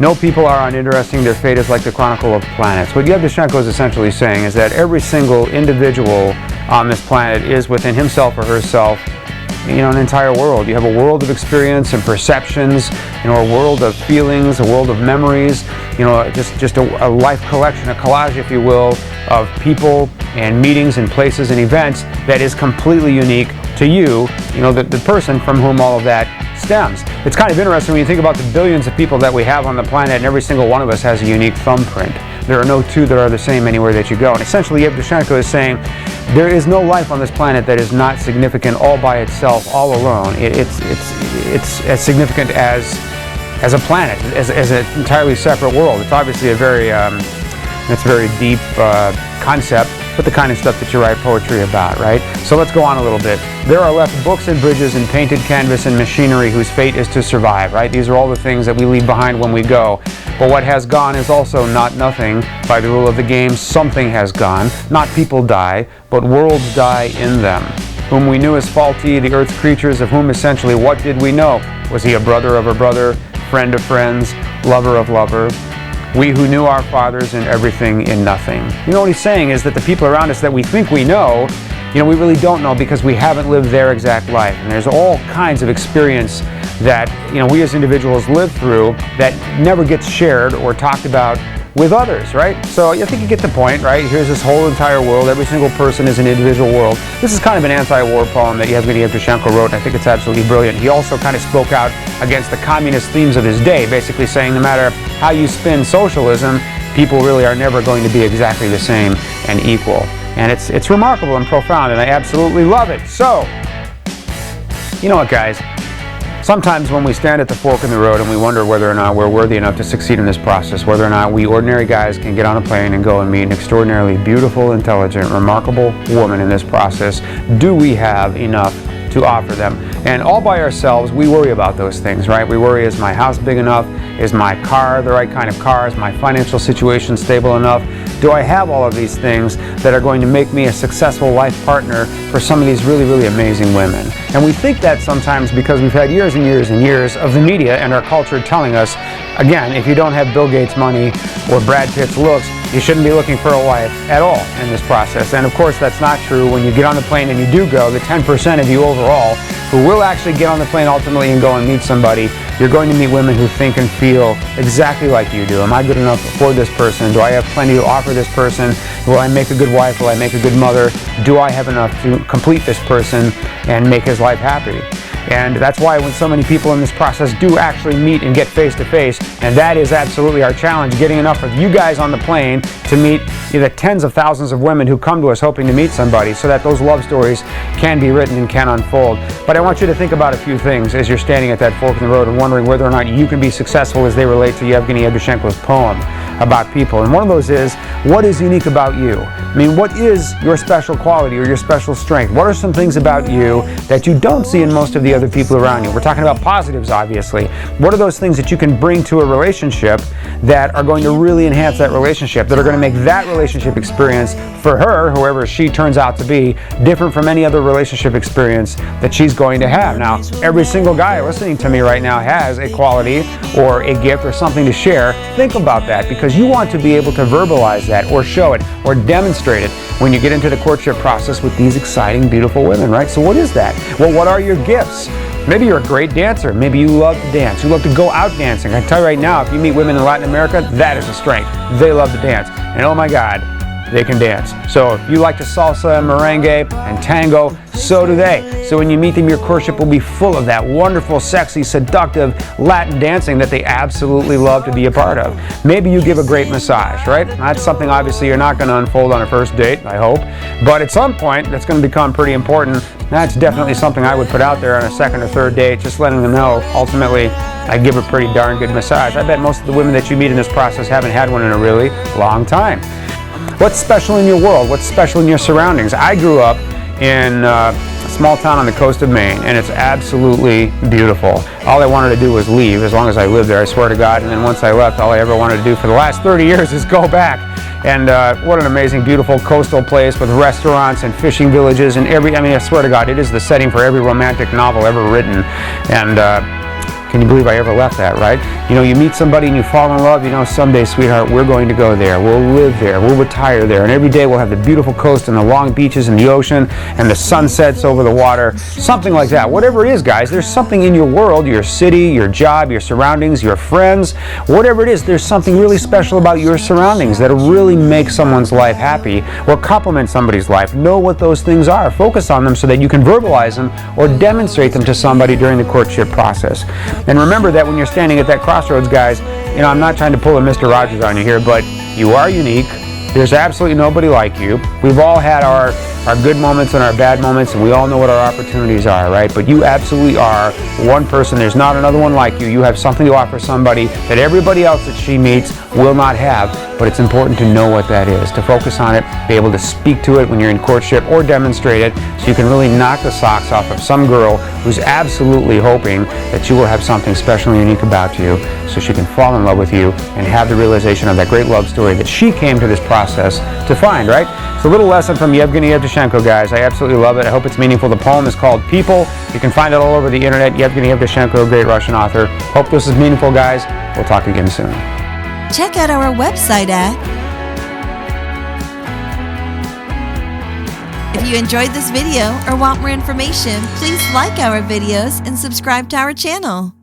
No people are uninteresting. Their fate is like the chronicle of planets. What Yevtushenko is essentially saying is that every single individual on this planet is within himself or herself, an entire world. You have a world of experience and perceptions, a world of feelings, a world of memories, just a life collection, a collage, if you will, of people and meetings and places and events that is completely unique to you, the person from whom all of that stems. It's kind of interesting when you think about the billions of people that we have on the planet, and every single one of us has a unique thumbprint. There are no two that are the same anywhere that you go. And essentially, Yevtushenko is saying there is no life on this planet that is not significant all by itself, all alone. It's as significant as a planet, as an entirely separate world. It's obviously a very deep concept, but the kind of stuff that you write poetry about, right? So let's go on a little bit. There are left books and bridges and painted canvas and machinery whose fate is to survive, right? These are all the things that we leave behind when we go. But what has gone is also not nothing. By the rule of the game, something has gone. Not people die, but worlds die in them. Whom we knew as faulty, the earth's creatures, of whom essentially what did we know? Was he a brother of a brother, friend of friends, lover of lover? We who knew our fathers in everything in nothing. What he's saying is that the people around us that we think we know, we really don't know because we haven't lived their exact life. And there's all kinds of experience that, we as individuals live through that never gets shared or talked about with others, right? So I think you get the point, right? Here's this whole entire world. Every single person is an individual world. This is kind of an anti-war poem that Yevgeny Yevtushenko wrote, and I think it's absolutely brilliant. He also kind of spoke out against the communist themes of his day, basically saying no matter how you spin socialism, people really are never going to be exactly the same and equal. And it's remarkable and profound, and I absolutely love it. So, you know what, guys? Sometimes when we stand at the fork in the road and we wonder whether or not we're worthy enough to succeed in this process, whether or not we ordinary guys can get on a plane and go and meet an extraordinarily beautiful, intelligent, remarkable woman in this process, do we have enough to offer them? And all by ourselves, we worry about those things, right? We worry, is my house big enough? Is my car the right kind of car? Is my financial situation stable enough? Do I have all of these things that are going to make me a successful life partner for some of these really, really amazing women? And we think that sometimes because we've had years and years and years of the media and our culture telling us, again, if you don't have Bill Gates' money or Brad Pitt's looks, you shouldn't be looking for a wife at all in this process. And of course, that's not true. When you get on the plane and you do go, the 10% of you overall who will actually get on the plane ultimately and go and meet somebody, you're going to meet women who think and feel exactly like you do. Am I good enough for this person? Do I have plenty to offer this person? Will I make a good wife? Will I make a good mother? Do I have enough to complete this person and make his life happy? And that's why when so many people in this process do actually meet and get face to face, and that is absolutely our challenge, getting enough of you guys on the plane to meet the tens of thousands of women who come to us hoping to meet somebody so that those love stories can be written and can unfold. But I want you to think about a few things as you're standing at that fork in the road and wondering whether or not you can be successful as they relate to Yevgeny Yevtushenko's poem about people. And one of those is, what is unique about you? I mean, what is your special quality or your special strength? What are some things about you that you don't see in most of the other people around you? We're talking about positives, obviously. What are those things that you can bring to a relationship that are going to really enhance that relationship, that are going to make that relationship experience for her, whoever she turns out to be, different from any other relationship experience that she's going to have? Now, every single guy listening to me right now has a quality or a gift or something to share. Think about that, because you want to be able to verbalize that or show it or demonstrate it when you get into the courtship process with these exciting, beautiful women, right? So what is that? Well, what are your gifts? Maybe you're a great dancer. Maybe you love to dance. You love to go out dancing. I can tell you right now, if you meet women in Latin America, that is a strength. They love to dance. And oh my God, they can dance. So if you like to salsa, merengue, and tango, so do they. So when you meet them, your courtship will be full of that wonderful, sexy, seductive Latin dancing that they absolutely love to be a part of. Maybe you give a great massage, right? That's something obviously you're not going to unfold on a first date, I hope. But at some point, that's going to become pretty important. That's definitely something I would put out there on a second or third date, just letting them know, ultimately, I give a pretty darn good massage. I bet most of the women that you meet in this process haven't had one in a really long time. What's special in your world? What's special in your surroundings? I grew up in a small town on the coast of Maine, and it's absolutely beautiful. All I wanted to do was leave as long as I lived there, I swear to God. And then once I left, all I ever wanted to do for the last 30 years is go back. And what an amazing, beautiful coastal place with restaurants and fishing villages and I swear to God, it is the setting for every romantic novel ever written. And Can you believe I ever left that, right? You know, you meet somebody and you fall in love, you know, someday, sweetheart, we're going to go there. We'll live there. We'll retire there. And every day we'll have the beautiful coast and the long beaches and the ocean and the sunsets over the water. Something like that. Whatever it is, guys, there's something in your world, your city, your job, your surroundings, your friends, whatever it is, there's something really special about your surroundings that'll really make someone's life happy or complement somebody's life. Know what those things are. Focus on them so that you can verbalize them or demonstrate them to somebody during the courtship process. And remember that when you're standing at that crossroads, guys, you know, I'm not trying to pull a Mr. Rogers on you here, but you are unique. There's absolutely nobody like you. We've all had our good moments and our bad moments, and we all know what our opportunities are, right? But you absolutely are one person. There's not another one like you. You have something to offer somebody that everybody else that she meets will not have, but it's important to know what that is, to focus on it, be able to speak to it when you're in courtship or demonstrate it so you can really knock the socks off of some girl who's absolutely hoping that you will have something special and unique about you so she can fall in love with you and have the realization of that great love story that she came to this process to find, right? It's a little lesson from Yevgeny Yevtushenko, guys. I absolutely love it. I hope it's meaningful. The poem is called People. You can find it all over the internet. Yevgeny Yevtushenko, great Russian author. Hope this is meaningful, guys. We'll talk again soon. Check out our website at... If you enjoyed this video or want more information, please like our videos and subscribe to our channel.